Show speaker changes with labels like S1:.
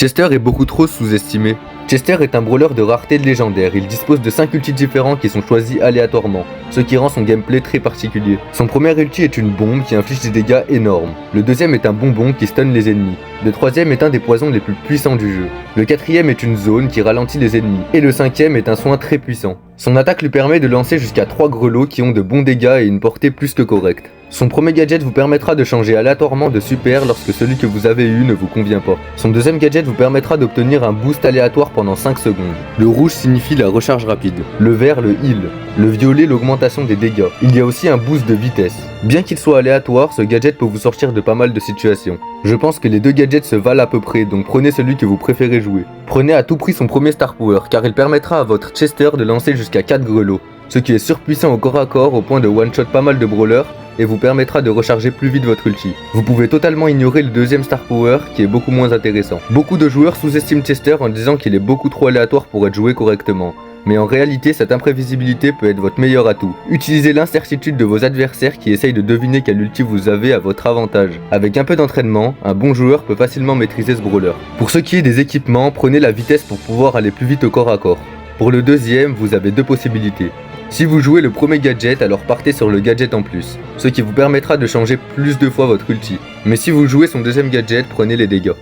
S1: Chester est beaucoup trop sous-estimé. Chester est un brawler de rareté légendaire, il dispose de 5 ultis différents qui sont choisis aléatoirement, ce qui rend son gameplay très particulier. Son premier ulti est une bombe qui inflige des dégâts énormes. Le deuxième est un bonbon qui stun les ennemis. Le troisième est un des poisons les plus puissants du jeu. Le quatrième est une zone qui ralentit les ennemis. Et le cinquième est un soin très puissant. Son attaque lui permet de lancer jusqu'à 3 grelots qui ont de bons dégâts et une portée plus que correcte. Son premier gadget vous permettra de changer aléatoirement de super lorsque celui que vous avez eu ne vous convient pas. Son deuxième gadget vous permettra d'obtenir un boost aléatoire pendant 5 secondes. Le rouge signifie la recharge rapide, le vert le heal, le violet l'augmentation des dégâts. Il y a aussi un boost de vitesse. Bien qu'il soit aléatoire, ce gadget peut vous sortir de pas mal de situations. Je pense que les deux gadgets se valent à peu près, donc prenez celui que vous préférez jouer. Prenez à tout prix son premier Star Power, car il permettra à votre Chester de lancer jusqu'à 4 grelots, ce qui est surpuissant au corps à corps au point de one-shot pas mal de brawlers, et vous permettra de recharger plus vite votre ulti. Vous pouvez totalement ignorer le deuxième Star Power qui est beaucoup moins intéressant. Beaucoup de joueurs sous-estiment Chester en disant qu'il est beaucoup trop aléatoire pour être joué correctement. Mais en réalité, cette imprévisibilité peut être votre meilleur atout. Utilisez l'incertitude de vos adversaires qui essayent de deviner quel ulti vous avez à votre avantage. Avec un peu d'entraînement, un bon joueur peut facilement maîtriser ce brawler. Pour ce qui est des équipements, prenez la vitesse pour pouvoir aller plus vite au corps à corps. Pour le deuxième, vous avez deux possibilités. Si vous jouez le premier gadget, alors partez sur le gadget en plus, ce qui vous permettra de changer plus de fois votre ulti. Mais si vous jouez son deuxième gadget, prenez les dégâts.